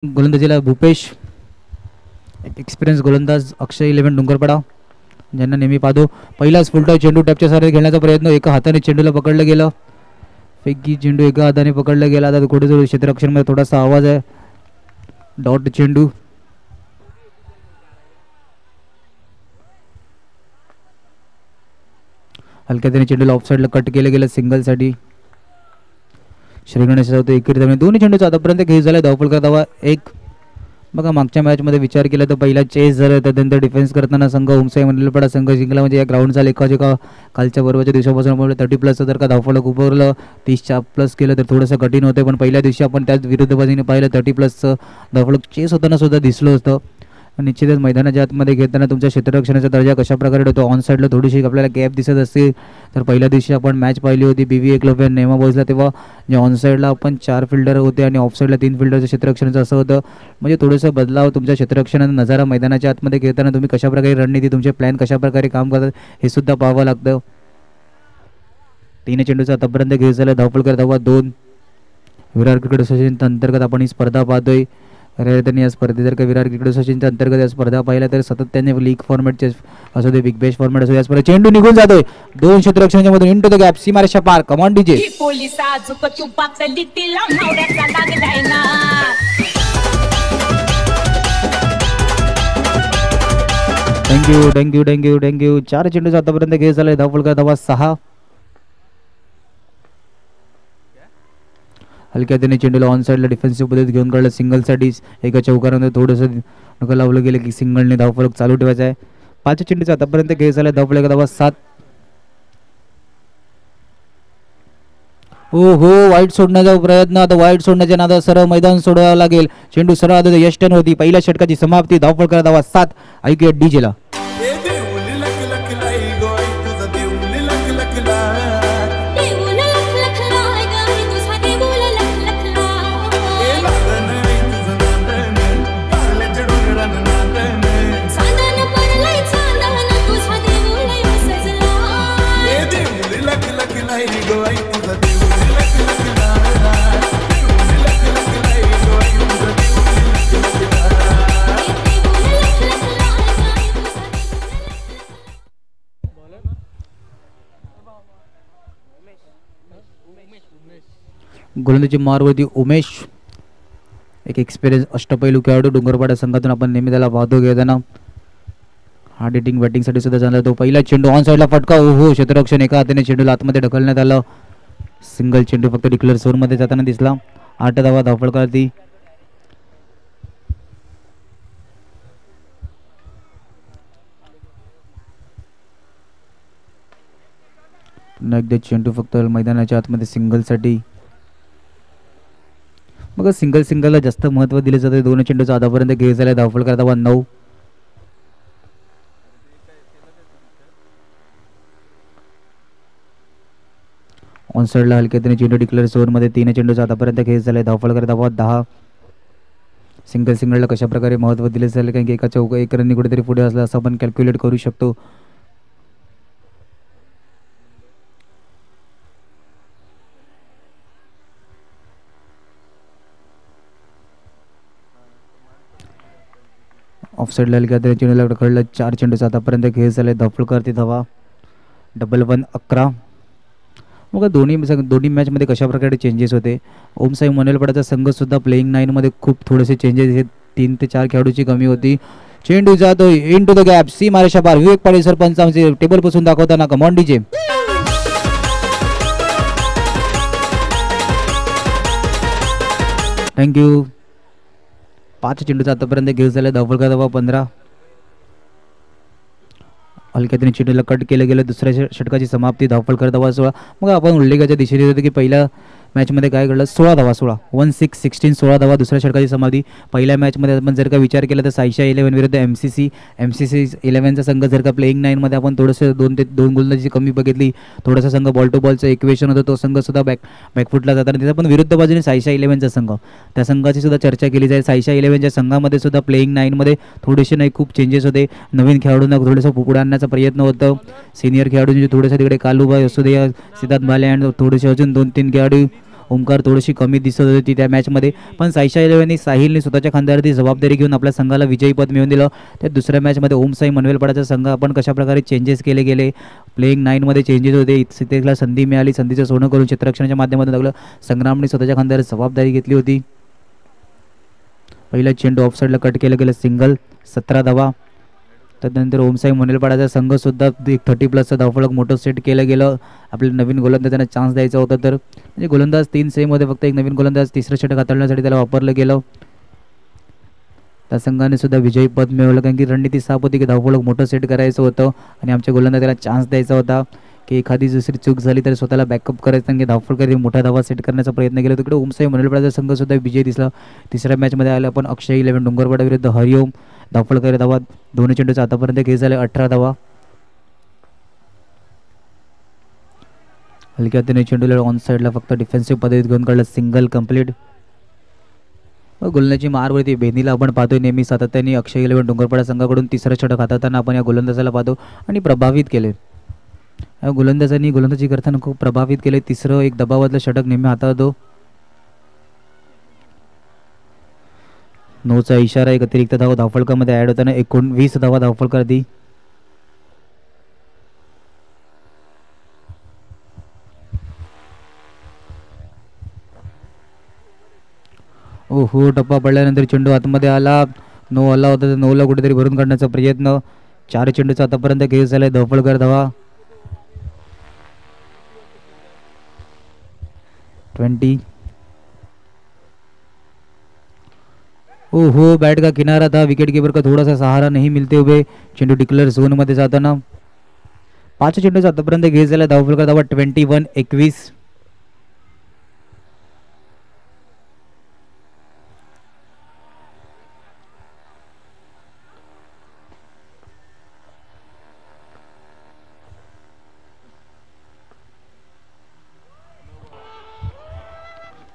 गोलंदाजीला Bhupesh, experience गोलंदाज अक्षय 11 डुंगरपाडा, ज्यांना नेहमी पाहतो. पहिलाच फुलटॉय चेंडू टॅपच्या सारे घेण्याचा प्रयत्न, एका हाताने चेंडूला पकडलं गेलं. फेकी चेंडू एका हाताने पकडलं गेला. आता कुठे क्षेत्ररक्षणामध्ये थोडासा आवाज आहे. डॉट चेंडू. हलक्या त्याने चेंडूला ऑफ साईडला कट केलं गेलं सिंगलसाठी. श्रीगणेश होते एकेरी दोन्ही चेंडूचा आतापर्यंत खेळ झाला. धावफलका धावा 1. बघा मागच्या मॅचमध्ये विचार केला तर पहिला चेस झालं, त्यानंतर डिफेन्स करताना संघ उमसाई मंडलपाडा संघ जिंकला. म्हणजे या ग्राउंडचा लेखाजोखा कालच्या बरोबरच्या दिवसापासून 30+ जर का धावफलक उभवलं 30+ केलं तर थोडंसं कठीण होतं. पण पहिल्या दिवशी आपण त्याच विरुद्ध बाजूने पाहिलं 30+ धावफलक चेस होताना सुद्धा दिसलं होतं. निश्चितच मैदानाच्या आतमध्ये घेताना तुमच्या क्षेत्ररक्षणाचा दर्जा कशा प्रकारे होतो. ऑन साईडला थोडीशी आपल्याला गॅप दिसत असते. तर पहिल्या दिवशी आपण मॅच पाहिली होती BV एकलव्य नेमा बॉयजला, तेव्हा जे ऑन साईडला आपण 4 फिल्डर होते आणि ऑफ साईडला 3 फिल्डरचं क्षेत्ररक्षणाचं असं होतं. म्हणजे थोडंसं बदलाव तुमच्या क्षेत्ररक्षणाचा नजारा मैदानाच्या आतमध्ये घेताना तुम्ही कशाप्रकारे रणनीती तुमचे प्लॅन कशाप्रकारे काम करतात हे सुद्धा पाहावं लागतं. 3 चेंडूचा आतापर्यंत घेत झाला. धावफलक धावा 2. विरार क्रिकेट असोसिएशनच्या अंतर्गत आपण ही स्पर्धा पाहतोय. त्यांनी या स्पर्धेत जर का विरार क्रिकेट असोसिएशनच्या अंतर्गत या स्पर्धा पाहिल्या तर सतत त्यांनी लीग फॉर्मॅटचे असू दे, बिग बॅश फॉर्मॅट असू दे, यास्पर्धेत चेंडू निघून जातोय 2 क्षेत्ररक्षणाच्या मधून इंटू द गॅप, सीमारेषा पार. कमान DJ. Thank you thank you thank you thank you. 4 चेंडूचा आतापर्यंत खेळ झालाय. धावफलका धावा 6. हलक्या त्याने चेंडूला ऑन साईडला डिफेन्सिव्ह पद्धत घेऊन काढलं सिंगलसाठी. एका चौकारामध्ये थोडंसं नका लावलं गेलं की सिंगलने धावफलक चालू ठेवायचा आहे. 5 चेंडूचा आतापर्यंत खेळ झाला. धावफलक धावा 7. हो हो, वाईट सोडण्याचा प्रयत्न. आता वाईट सोडण्याच्या नादात सरळ मैदान सोडावं लागेल. चेंडू सरळ आता यश 10 होती. पहिल्या षटकाची समाप्ती. धावफलक धावा 7. ऐकूया डीजेला. गोलंदाजी मारवरती उमेश, एक एक्सपिरियन्स अष्टपैलू खेळाडू. डुंगरपाडा संघातून आपण नेहमी त्याला पाहतो घेताना. हार्ड हिटिंग बॅटिंगसाठी सुद्धा चांगला. तो पहिला चेंडू ऑन साईडला फटका. हो, क्षेत्ररक्षण एका हाताने चेंडूला आतमध्ये ढकलण्यात आलं. सिंगल चेंडू फक्त डिक्लेअर झोनमध्ये जाताना दिसला. 8 धावा धावफलकावरती. एकदा चेंडू फक्त मैदानाच्या आतमध्ये सिंगलसाठी. मग सिंगलला जास्त महत्त्व दिले जाते. 2 चेंडूचा आतापर्यंत खेळ झाला. धावफलक धावा 9. ऑन साईडला हलक्याने चेंडू डिक्लेअर झोनमध्ये. 3 चेंडूचा आतापर्यंत खेळ झाला. धावफलक धावा 10. सिंगलला कशा प्रकारे महत्त्व दिले जाईल कारण की एका चौका 1 रननी कुठेतरी पुढे असला असं आपण कॅल्क्युलेट करू शकतो. ऑफ साईडला हलक्या चेंडूला ढकललं. 4 चेंडूचा आतापर्यंत खेळ झाले. धावफलकावरती धावा 1-1 11. मग दोन्ही मॅचमध्ये कशा प्रकारे चेंजेस होते. ओमसाई मनलपाडाचा संघ सुद्धा प्लेइंग 9 मध्ये खूप थोडेसे चेंजेस आहेत. 3 ते 4 खेळाडूची कमी होती. चेंडू जातो इनटू द गॅप, सीमारेषा पार. विवेक पाटील सरपंच आमचे टेबल पासून दाखवताना. Come on DJ. थँक्यू. 5 चेंडूचा आतापर्यंत खेळ झाला. धावफलका धावा 15. हलक्याने चेंडूला कट केलं गेलं. दुसऱ्या षटकाची समाप्ती. धावफलक धावा 16. मग आपण उल्लेखाच्या दिशेने होतो की पहिल्या मॅचमध्ये काय घडलं. 16 धावा 16 16 धावा. दुसऱ्या षटकाची समाप्ती. पहिल्या मॅचमध्ये आपण जर का विचार केला तर साईशा 11 विरुद्ध MCC 11चा संघ जर का प्लेइंग 9 मध्ये आपण थोडंसं 2 गोलंदाजी कमी बघितली. थोडासा संघ बॉल टू बॉलचं इक्वेशन होतं. तो संघ सुद्धा बॅकफुटला जाताना तिथं पण विरुद्ध बाजूने साईशा 11चा संघ. त्या संघाची सुद्धा चर्चा केली जाईल. साईशा 11च्या संघामध्ये सुद्धा प्लेइंग 9 मध्ये थोडेसे नाही खूप चेंजेस होते. नवीन खेळाडूंना थोडंसं पुढे आणण्याचा प्रयत्न होतं. सिनियर खेळाडूंचे थोडेसे तिकडे कालूबाई असू दे, सिद्धार्थ भाले आणि थोडेसे अजून 2-3 खेळाडू ओमकार थोडीशी कमी दिसत होती त्या मॅचमध्ये, पण साईशा इलेव्हनने साहिलने स्वतःच्या खांद्यावरती जबाबदारी घेऊन आपल्या संघाला विजयीपद मिळवून दिलं. त्या दुसऱ्या मॅचमध्ये ओम साई मनवेलपाडाचा संघ आपण कशाप्रकारे चेंजेस केले गेले, प्लेइंग नाईनमध्ये चेंजेस होते, सिद्धेशला संधी मिळाली, संधीचं सोनं करून क्षेत्ररक्षणाच्या माध्यमातून लागलं. संग्रामने स्वतःच्या खांद्यावर जबाबदारी घेतली होती. पहिला चेंडू ऑफसाईडला कट केलं गेलं, सिंगल, 17 धावा. त्यानंतर ओमसाई मुनेलपाडाचा संघसुद्धा एक 30+ धावफलक मोठं सेट केलं गेलं. आपल्या नवीन गोलंदाजांना चान्स द्यायचा होता, तर म्हणजे गोलंदाज 3 सेममध्ये फक्त एक नवीन गोलंदाज तिसरं षटक हाताळण्यासाठी त्याला वापरलं गेलं. त्या संघाने सुद्धा विजयी पद मिळवलं, कारण की रणनीती साफ होती की धावफलक मोठं सेट करायचं होतं आणि आमच्या गोलंदाजाला चान्स द्यायचा होता की एखादी दुसरी चूक झाली तर स्वतःला बॅकअप करायचं, कारण की धावफलक मोठा धावा सेट करण्याचा प्रयत्न केला. तिकडे ओमसाई मुनेलपाडाचा संघसुद्धा विजय दिसला. तिसऱ्या मॅचमध्ये आला आपण अक्षय इलेव्हन डोंगरपाडा विरुद्ध हरिओम. धावफलक धावा दोन्ही चेंडूचा आतापर्यंत खेळ झाले 18 धावा. हलक्या हाताने चेंडूला ऑन साईडला फक्त डिफेन्सिव्ह पद्धतीत घेऊन काढलं, सिंगल कंप्लीट. गोलंदाजी मारवरती बेनीला आपण पाहतोय नेहमी सातत्याने अक्षय इलेव्हन डोंगरपाडा संघाकडून तिसरं षटक हाताळताना आपण या गोलंदाजाला पाहतो आणि प्रभावित केले. या गोलंदाजांनी गोलंदाजी करताना खूप प्रभावित केले. तिसरं एक दबावातलं षटक नेहमी हाताळतो. 9चा इशारा, एक अतिरिक्त धाव धावफलकामध्ये ॲड होताना 19 धावा धावफलकावरती. हो, टप्पा पडल्यानंतर चेंडू आतमध्ये आला. 9 आला होता तर 9ला कुठेतरी भरून काढण्याचा प्रयत्न. 4 चेंडूचा आतापर्यंत खेळ झालाय. धावफलकर धावा 20. हो, बैट का किनारा था, विकेट कीपर का थोड़ा सा सहारा नहीं मिलते हुए चेंडू डिक्लेअर झोनमध्ये जाताना. 5 चेंडूचा आतापर्यंत खेळ झाला. धावफलकर धावा 21-21.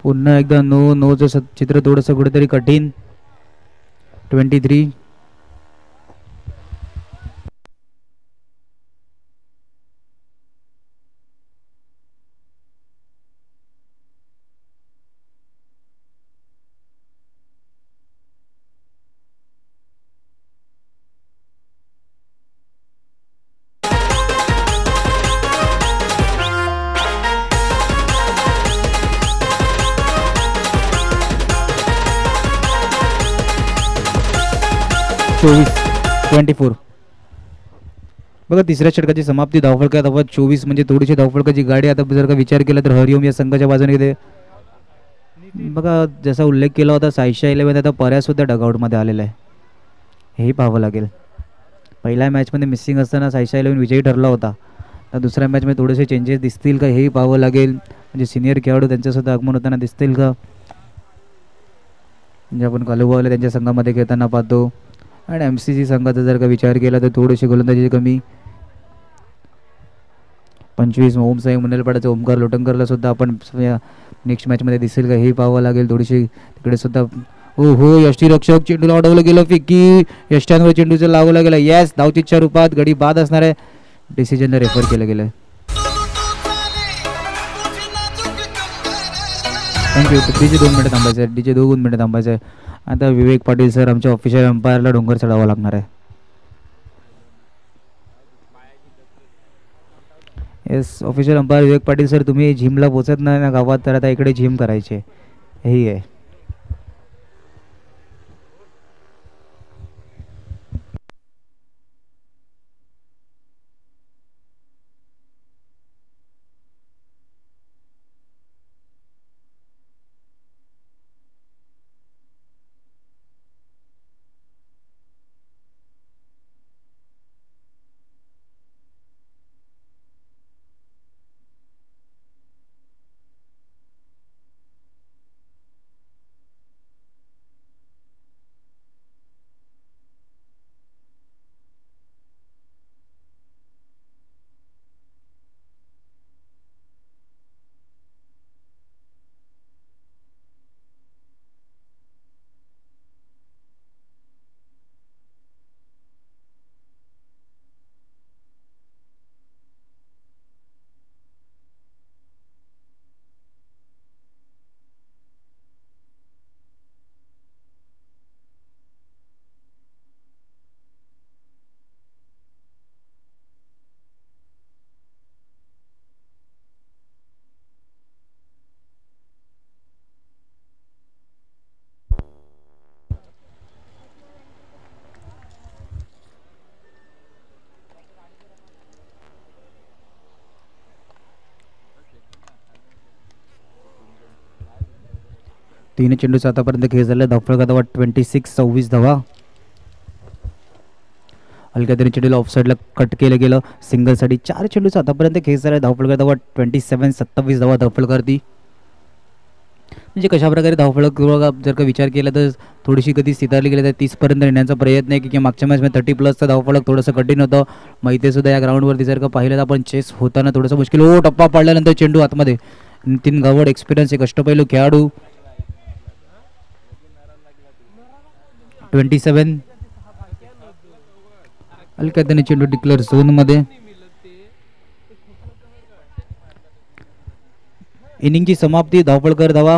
पुन्हा एकदा 9चं चित्र थोडंसं कुठेतरी कठीण. 23. बघा तिसऱ्या षटकाची समाप्ती. धावफलका धावा 24, म्हणजे थोडीशी धावफलकाची गाडी. आता जर का विचार केला तर हरिओम या संघाच्या बाजूने येते. बघा जसा उल्लेख केला होता, साईशा इलेव्हन आता पर्यासुद्धा डगआउटमध्ये आलेला आहे, हेही पाहावं लागेल. पहिल्या मॅचमध्ये मिसिंग असताना साईशा इलेव्हन विजयी ठरला होता, तर दुसऱ्या मॅचमध्ये थोडेसे चेंजेस दिसतील का हेही पाहावं लागेल. म्हणजे सिनियर खेळाडू त्यांच्यासुद्धा आगमन होताना दिसतील का, म्हणजे आपण कालुबावले त्यांच्या संघामध्ये खेळताना पाहतो. आणि MCC संघाचा जर का विचार केला तर थोडीशी गोलंदाजी कमी. 25 ओम साई मुनेलपाडाचा ओमकार लोटंकरला सुद्धा आपण नेक्स्ट मॅचमध्ये दिसेल का हेही पाहावं लागेल. थोडीशी तिकडे सुद्धा हो यष्टीरक्षक चेंडूला अडवलं गेलं, फिक्की यष्ट्यांवर चेंडूचं लावलं गेलं. यस, धावचीच्या रूपात गडी बाद असणार आहे. डिसिजनला रेफर केलं गेलं. थँक्यू. डीजे 2 मिनिटं थांबायचं आहे, डीजे 2 मिनिटं थांबायचं आहे. आता विवेक पाटील सर आमच्या ऑफिशियल अंपायरला डोंगर चढावं लागणार आहे. येस, ऑफिशियल अंपायर विवेक पाटील सर, तुम्ही जिमला पोचत नाही ना गावात, तर आता इकडे जिम करायचे हेही आहे. 3 चेंडूचा आतापर्यंत खेळ झाला. धावफलक धावा 26-26 धावा. हलक्या तरी चेंडूला ऑफसाईडला कट केलं गेलं सिंगलसाठी. 4 चेंडूचा आतापर्यंत खेळ झाला. धावफलक धावा 27-27 धावा धावफलकावरती. म्हणजे कशा प्रकारे धावफलक जर का विचार केला तर थोडीशी गती स्थिरावली गेली तर 30पर्यंत येण्याचा प्रयत्न आहे की मागच्या मॅचमध्ये 30+ धावफलक थोडंसं कठीण होतं. माहिती सुद्धा या ग्राउंडवरती जर का पाहिलं तर आपण चेस होताना थोडंसं मुश्किल. ओ टप्पा पडल्यानंतर चेंडू आतमध्ये. नितीन गावड एक्सपिरियन्स एक अष्टपैलू खेळाडू. 27 हलक्या त्याने चेंडू डिक्लेअर झोनमध्ये. इनिंगची समाप्ती. धावफलकर धावा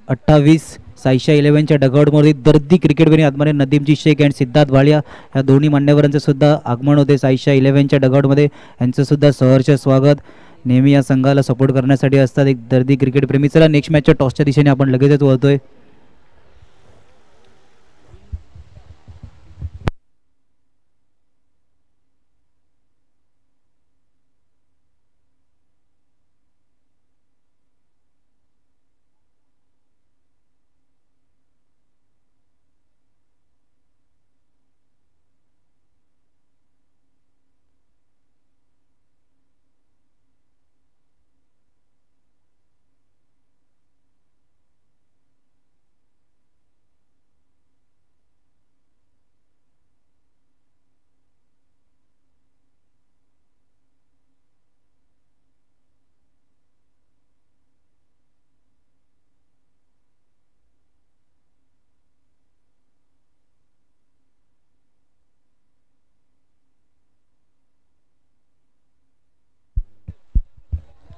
28. साईशा 11च्या डगआउटमध्ये दर्दी क्रिकेटप्रेमी आत्माने नदीमजी शेख अँड सिद्धार्थ भाळिया या दोन्ही मान्यवरांचं सुद्धा आगमन होते साईशा 11च्या डगआउटमध्ये. यांचं सुद्धा सहर्ष स्वागत. नेहमी या संघाला सपोर्ट करण्यासाठी असतात एक दर्दी क्रिकेटप्रेमी. चला नेक्स्ट मॅचच्या टॉसच्या दिशेने आपण लगेचच वळतोय.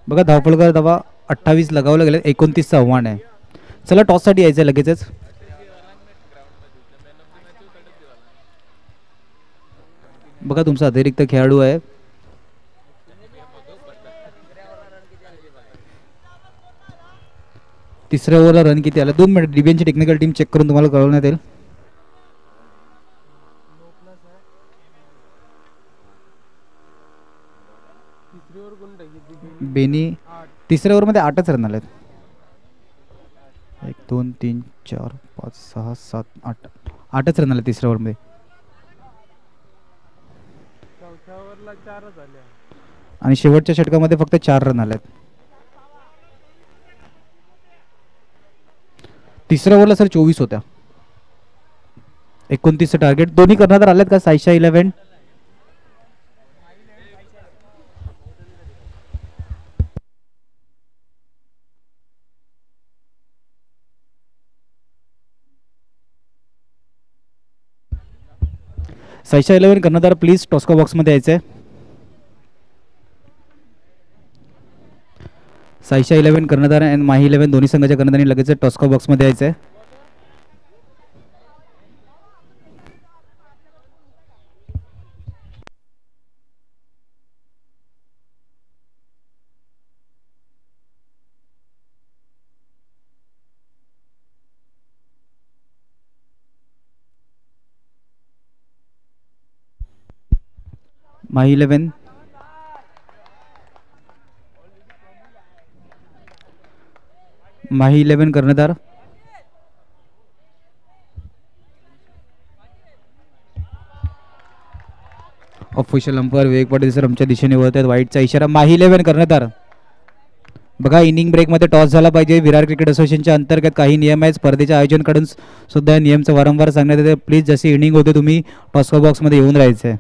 बघा धावफलकर धावा 28 लगावलं गेलं. 29चं आव्हान आहे. चला टॉससाठी यायचं आहे लगेचच. बघा तुमचा अतिरिक्त खेळाडू आहे. तिसऱ्या ओव्हरला रन किती आला 2 मिनिट. डिबियनची टेक्निकल टीम चेक करून तुम्हाला कळवण्यात येईल. बेनी तिसऱ्या ओव्हरमध्ये 8च रन आलेत. 1 2 3 4 5 6 7 8 8च रन आले तिसऱ्या ओव्हरमध्ये. आणि शेवटच्या षटकामध्ये फक्त 4 रन आलेत. तिसऱ्या ओव्हरला सर 24 होत्या. 29चं टार्गेट. दोन्ही कर्णधार आलेत का साईशा 11. साईशा 11 कर्णधार प्लीज टॉस्का बॉक्समध्ये यायचं आहे. साईशा 11 कर्णधार आणि माही 11 दोन्ही संघाच्या कर्णधारांनी लगेच टॉस्का बॉक्समध्ये यायचं आहे. माही 11 माही 11 कर्णधार. ऑफिशियल अंपायर विवेक पाटील सर आमच्या दिशेने वळत आहेत. वाईटचा इशारा. माही 11 कर्णधार. बघा इनिंग ब्रेकमध्ये टॉस झाला पाहिजे. विरार क्रिकेट असोसिएशनच्या अंतर्गत काही नियम आहेत. स्पर्धेच्या आयोजनकडून सुद्धा नियमचं वारंवार सांगण्यात येते. प्लीज जशी इनिंग होते तुम्ही टॉस्का बॉक्समध्ये येऊन राहायचं आहे.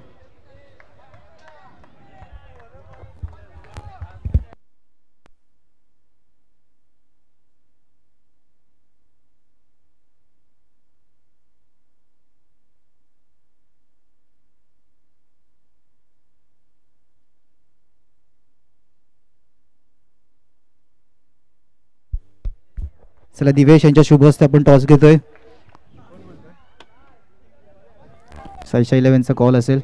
चला दिवेश यांच्या शुभ हस्ते आपण टॉस घेतोय. साईशा 11चा कॉल असेल.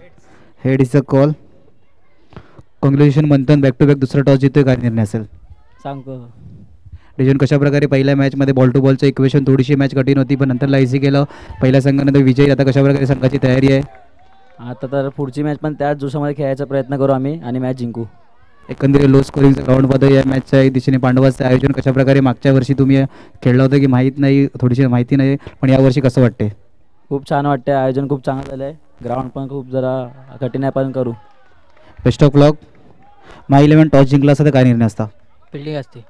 Head is a call. Congratulation Manthan back to back दुसरा टॉस जितोय. काय निर्णय असेल सांगतो. डिजन कशा प्रकारे पहिल्या मॅचमध्ये बॉल टू बॉलचं इक्वेशन थोडीशी मॅच कठीण होती पण नंतरला इझी केलं. पहिल्या संघानंतर विजयी. आता कशा प्रकारे संघाची तयारी आहे. आता तर पुढची मॅच पण त्याच जोशामध्ये खेळायचा प्रयत्न करू आम्ही आणि मॅच जिंकू. एकंदरीत लो स्कोरिंगचं ग्राउंड पाहतो या मॅचच्या दिशेने पांडवाचं आयोजन कशा प्रकारे मागच्या वर्षी तुम्ही खेळलं होतं की माहीत नाही, थोडीशी माहिती नाही, पण यावर्षी कसं वाटते? खूप छान वाटते, आयोजन खूप चांगलं झालं आहे, ग्राउंड पण खूप जरा कठीण आहे पण करू. Best of luck. My 11 toss जिंकला असता तर काय निर्णय असता? फिल्डिंग असते.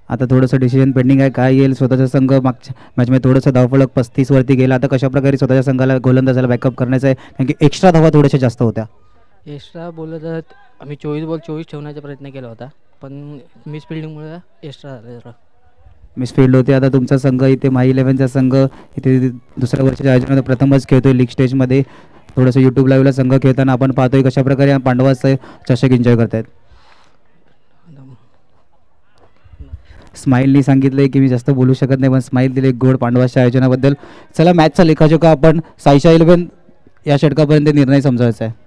आता थोडंसं डिसिजन पेंडिंग आहे, काय येईल? स्वतःचा संघ मागच्या मॅचमध्ये थोडंसं धावफलक 35 वरती गेला, आता कशा प्रकारे स्वतःच्या संघाला गोलंदाजाला बॅकअप करायचं आहे, कारण की एक्स्ट्रा धावा थोड्याशा जास्त होत्या. एक्स्ट्रा बोललं तर आम्ही 24 बॉल 24 ठेवण्याचा प्रयत्न केला होता, पण मिस फिल्डिंगमुळे एक्स्ट्रा झालं जरा. मिसफिल्ड होते. आता तुमचा संघ इथे माय 11चा संघ इथे दुसऱ्या वर्षाच्या आयोजनामध्ये प्रथमच खेळतोय लीग स्टेजमध्ये. थोडंसं यूट्यूब लाईव्हला संघ खेळताना आपण पाहतोय कशा प्रकारे पांडवाचं चषक एन्जॉय करतायत. स्माईलनी सांगितलंय की मी जास्त बोलू शकत नाही, पण स्माईल दिले एक गोड पांडवाच्या आयोजनाबद्दल. चला मॅचचा लेखाजोखा आपण साईशा 11 या षटकापर्यंत निर्णय समजावायचा आहे.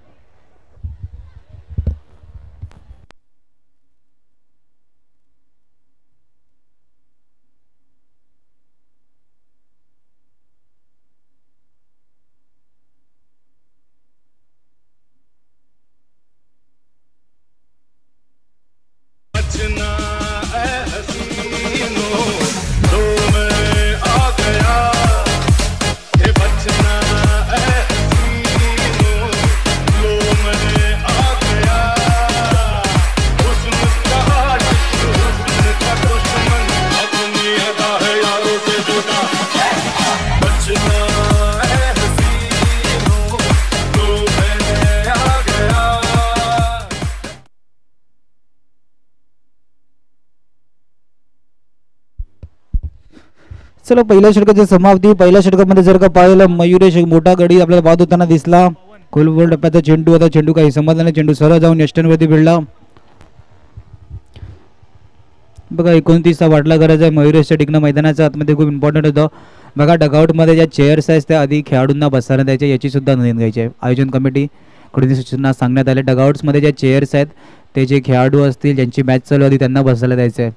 चला पहिल्या षटकाची समाप्ती. पहिल्या षटकामध्ये जर का पाहिलं मयुरेश मोठा गडी आपल्याला बाद होताना दिसला. खोलवर टप्प्याचा चेंडू, आता चेंडू काही समजला नाही, चेंडू सरळ जाऊन यष्टनवरती भिडला. बघा 29चा वाटला गरज आहे. मयुरेशच्या टिकणं मैदानाच्या आतमध्ये खूप इम्पॉर्टंट होतं. बघा डगआउटमध्ये ज्या चेअर्स आहेत त्या आधी खेळाडूंना बसायला द्यायच्या, याची सुद्धा नोंद घ्यायची आहे. आयोजन कमिटीकडून सूचना सांगण्यात आल्या, डगआउट्समध्ये ज्या चेअर्स आहेत ते जे खेळाडू असतील ज्यांची मॅच चालू आधी त्यांना बसायला द्यायचं आहे.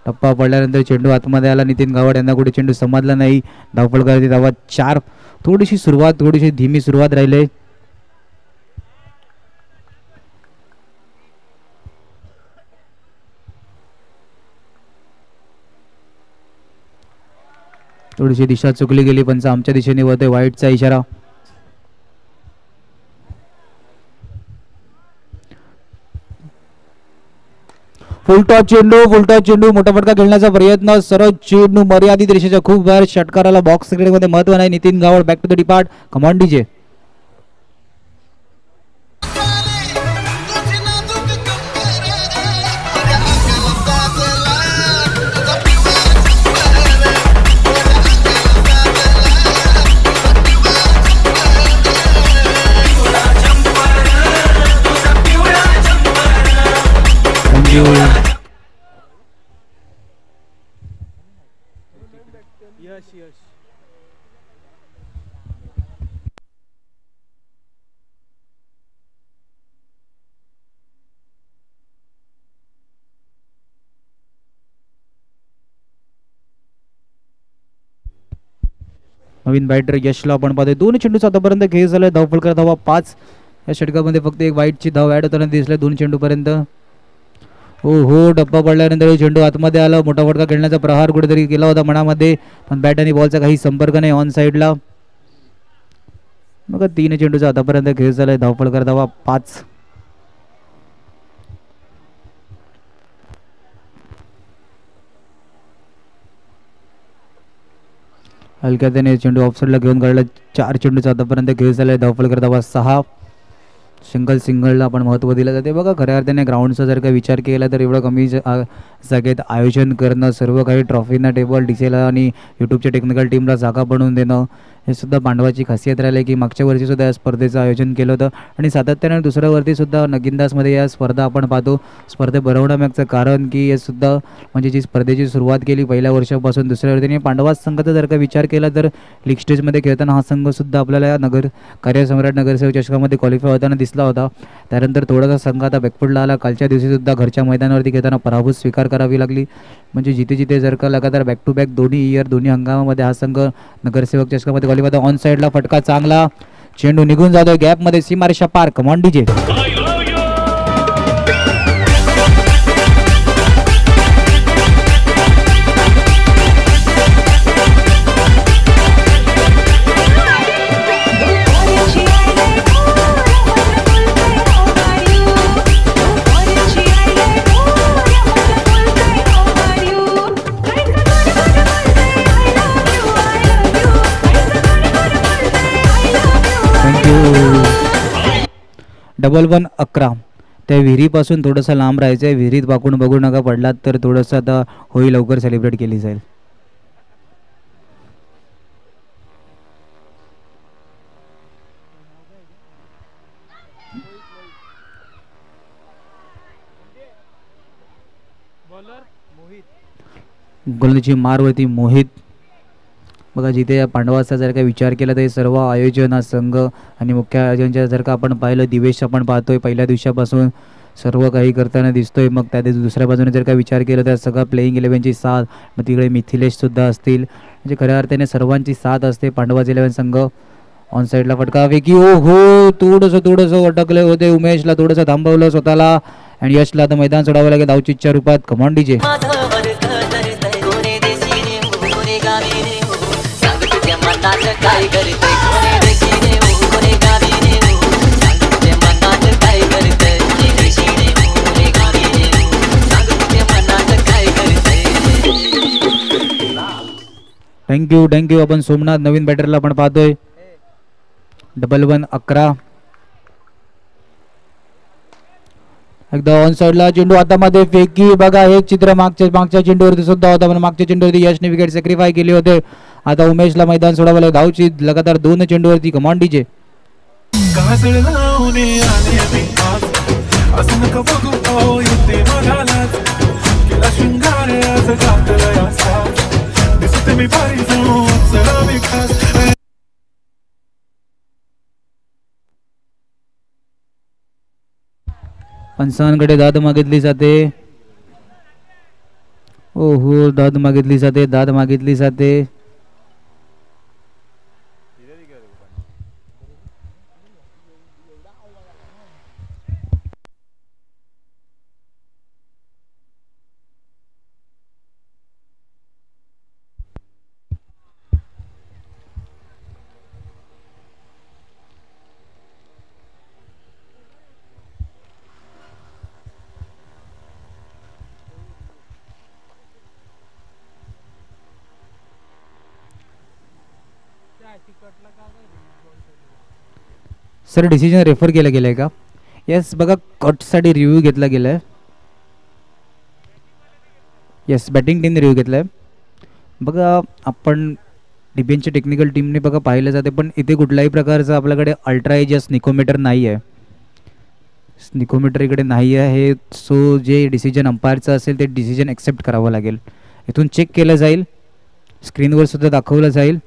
टप्पा पडल्यानंतर चेंडू आतमध्ये आला. नितीन गावड यांना कुठे चेंडू समजला नाही. धावपळ करते धावा 4. थोडीशी धीमी सुरुवात राहिली. थोडीशी दिशा चुकली गेली, पण आमच्या दिशेने होते वाईटचा इशारा. फुलटॉस चेंडू मोठा फटका खेळण्याचा प्रयत्न. सरळ चेंडू मर्यादित रेषेच्या खूप बाहेर. षटकाराला बॉक्स क्रिकेटमध्ये महत्व नाही. Nitin Gawad back to the depart. Command DJ. नवीन बॅटर यशला आपण पाहतोय. 2 चेंडूचा आतापर्यंत खेळ झालाय. धावफलकर धावा 5. या षटकामध्ये फक्त एक वाईटची धाव ॲड होताना दिसल्या 2 चेंडूपर्यंत. हो डब्बा पडल्यानंतर चेंडू आतमध्ये आला. मोठा फटका खेळण्याचा प्रहार कुठेतरी केला होता मनामध्ये, पण बॅट आणि बॉलचा काही संपर्क नाही ऑन साईडला. मग 3 चेंडूचा आतापर्यंत खेळ झालाय. धावफलकर धावा 5. हलक्या त्याने चेंडू ऑफसाईडला घेऊन काढला. 4 चेंडूचा आतापर्यंत खेळ झालाय. धावफलकर धावा 6. सिंगलला आपण महत्त्व दिलं जाते. बघा खऱ्या अर्थाने ग्राउंडचा जर का विचार केला तर एवढं कमी जागेत आयोजन करणं, सर्व काही ट्रॉफीना टेबल डीसेला आणि यूट्यूबच्या टेक्निकल टीमला जागा बनवून देणं, हे सुद्धा पांडवाची खासियत राहिली की मागच्या वर्षीसुद्धा या स्पर्धेचं आयोजन केलं होतं आणि सातत्याने दुसऱ्या वर्षीसुद्धा नगिनदासमध्ये या स्पर्धा आपण पाहतो. स्पर्धे भरवण्यामागचं कारण की हे सुद्धा म्हणजे जी स्पर्धेची सुरुवात केली पहिल्या वर्षापासून दुसऱ्या वर्षीने पांडवा संघाचा जर का विचार केला तर लीग स्टेजमध्ये खेळताना हा संघसुद्धा आपल्याला कार्यसम्राट नगरसेवक चषकामध्ये क्वालिफाय होताना दिसला होता. त्यानंतर थोडासा संघ आता बॅकफुटला आला. कालच्या दिवशीसुद्धा घरच्या मैदानावरती खेळताना पराभूत स्वीकार करावी लागली. म्हणजे जिथे जर का लगातार बॅक टू बॅक दोन्ही हंगामामध्ये हा संघ नगरसेवक चषकामध्ये क्वालिफाय. ऑन साईडला फटका चांगला, चेंडू निघून जातोय गॅपमध्ये, सीमारेषा पार. Come on DJ. 11-11. त्या विहिरीपासून थोडंसं लांब राहायचं आहे. विहिरीत वाकून बघू नका, पडलात तर थोडंसं आता होळी लवकर सेलिब्रेट केली जाईल. गोलंदाजी मारवरती मोहित. बघा जिथे या पांडवाचा जर का विचार केला तर हे सर्व आयोजन हा संघ आणि मुख्य आयोजनच्या जर का आपण पाहिलं, दिवेश आपण पाहतोय पहिल्या दिवसापासून सर्व काही करताना दिसतोय. मग त्या दुसऱ्या बाजूने जर का विचार केला तर सगळं प्लेईंग 11ची साथ, मग तिकडे मिथिलेशसुद्धा असतील. म्हणजे खऱ्या अर्थाने सर्वांची साथ असते. पांडवाज 11 संघ ऑन साईडला फटका फेकी. ओ हो, थोडंसं अटकले होते. उमेशला थोडंसं थांबवलं स्वतःला आणि यशला आता मैदान सोडावं लागेल धावचीच्या रूपात. Come on DJ. थँक्यू. आपण सोमनाथ नवीन बॅटरला आपण पाहतोय. 11-11. एकदा ऑन साइडला चेंडू हातामध्ये फेकी. बघा हे चित्र मागच्या चेंडूवरती सुद्धा होता, पण मागच्या चेंडूवरती यशने विकेट सॅक्रिफाय केले होते. आता उमेशला मैदान सोडावं लागेल धावची लगातार 2 चेंडूवरती. Command DJ. पंचांकडे दाद मागितली जाते. ओहो, दाद मागितली जाते. सर डिसिजन रेफर केला गेलाय का? येस, बघा कटसाठी रिव्ह्यू घेतला गेलाय. येस, बॅटिंग टीमने रिव्ह्यू घेतलाय. बघा आपण डिफेन्सच्या टेक्निकल टीमने बघा पाहिलं जाते, पण इथे कुठल्याही प्रकारचं आपल्याकडे अल्ट्रा एज स्निकोमीटर नाही आहे. स्निकोमीटर इकडे नाही आहे. सो जे डिसिजन अंपायरचं असेल ते डिसिजन ॲक्सेप्ट करावं लागेल. इथून चेक केलं जाईल, स्क्रीनवर सुद्धा दाखवलं जाईल.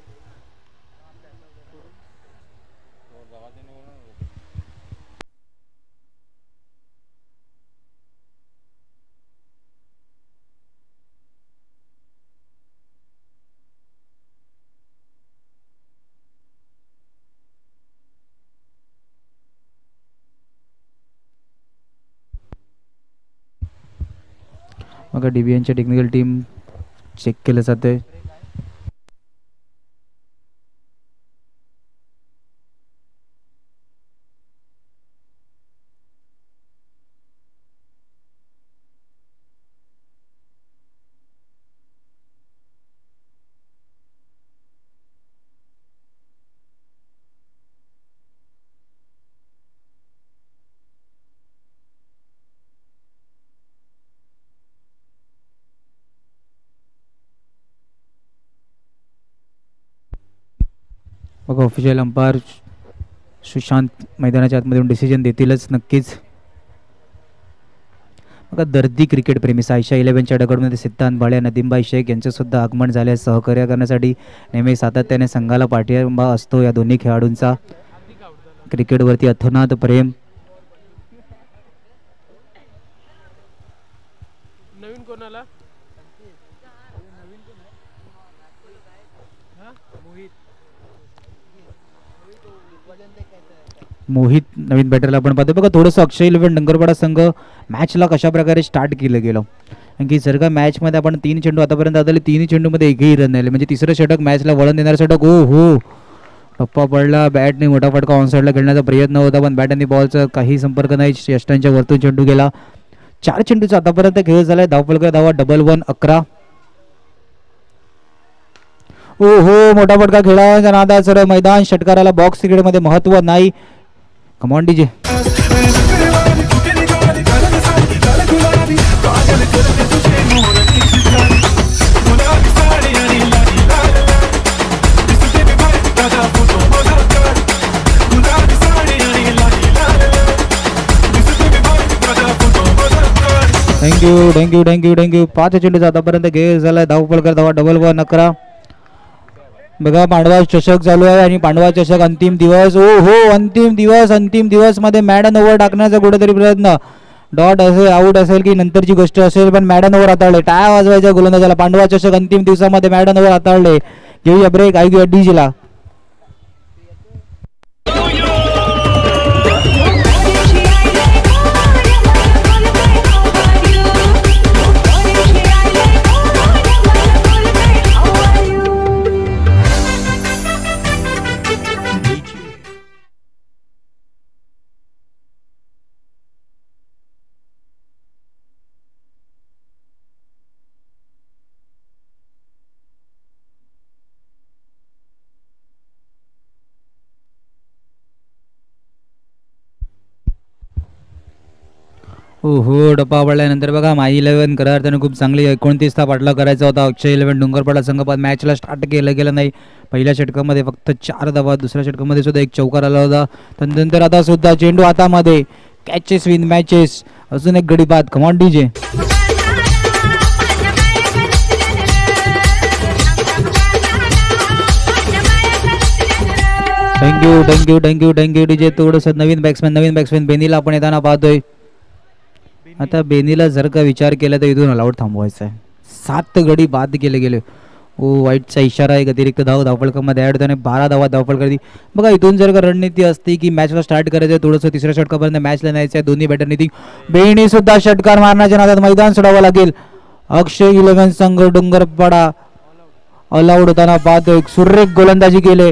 मग DBNच्या टेक्निकल टीम चेक केलं जाते. बघा ऑफिशियल अंपायर सुशांत मैदानाच्या आतमध्ये डिसिजन देतीलच नक्कीच. बघा दर्दी क्रिकेट प्रेमी सायशा 11च्या डगडमध्ये सिद्धांत भाळे, नदीमबाई शेख यांचंसुद्धा आगमन झाले. सहकार्य करण्यासाठी नेहमी सातत्याने संघाला पाठिंबा असतो या दोन्ही खेळाडूंचा. क्रिकेटवरती अथोनात प्रेम. नवीन कोणाला मोहित नवीन बॅटरला आपण पाहतो. बघा थोडंसं अक्षय 11 डंगरपाडा संघ मॅचला कशा प्रकारे स्टार्ट केलं गेलं, कारण की जर का मॅचमध्ये आपण 3 चेंडू आतापर्यंत आले, 3 चेंडूमध्ये एकही रन नाही, म्हणजे तिसरं षटक मॅचला वळण देणारं षटक. ओ हो, टप्पा पडला. बॅटने मोठा फटका ऑन साईडला खेळण्याचा प्रयत्न होता, पण बॅट आणि बॉलचा काही संपर्क नाही. यष्टांच्या वरतून चेंडू गेला. 4 चेंडूचा आतापर्यंत खेळ झालाय. धावफलक धावा 11-11. ओ हो, मोठा फटका खेळाचा नादा. सर मैदान षटकाराला बॉक्स क्रिकेटमध्ये महत्व नाही. Come on DJ. थँक्यू 5 चेंडूचा आतापर्यंत खेळ झालाय. धावफलकर धावा डबल 11. बघा पांडवा चषक चालू आहे आणि पांडवा चषक अंतिम दिवस. ओ हो अंतिम दिवस मध्ये मॅडन ओव्हर टाकण्याचा कुठेतरी प्रयत्न. डॉट असेल आउट असेल की नंतरची गोष्ट असेल पण मॅडन ओव्हर हाताळले. टाळ्या वाजवायच्या गोलंदाजाला. पांडवा चषक अंतिम दिवसामध्ये मॅडन ओव्हर हाताळले. घेऊया ब्रेक. ऐकूया डीजीला. हो डप्पा पडल्यानंतर बघा माई 11 करार त्याने खूप चांगली 29 चा पाठला करायचा होता. अक्षय 11 डोंगरपाडा संघपात मॅचला स्टार्ट गेलं नाही. पहिल्या षटकामध्ये फक्त 4 धावा. दुसऱ्या षटकामध्ये सुद्धा एक चौकार आला होता. त्यानंतर आता सुद्धा चेंडू हातामध्ये. Catches win matches. अजून एक गडी बाद. Come on DJ. Thank you DJ. थोडंसं नवीन बॅट्समॅन बेनीला आपण येताना पाहतोय. आता बेनीला जर का विचार केला तर इथून ऑलआउट थांबवायचा आहे. 7 गडी बाद केले गेले. ओ वाईटचा इशारा आहे. अतिरिक्त धावफलकामध्ये ॲड होताना 12 धावा धावफलक. बघा इथून जर का रणनीती असती की मॅचला स्टार्ट करायचं आहे थोडंसं तिसऱ्या षटकापर्यंत मॅचला न्यायचं आहे. दोन्ही बॅटरनी बेनी सुद्धा षटकार मारण्याच्या नादात मैदान सोडावं लागेल. अक्षय 11 संघ डोंगरपाडा ऑल आउट होताना पाहतोय. सुरेख गोलंदाजी केले.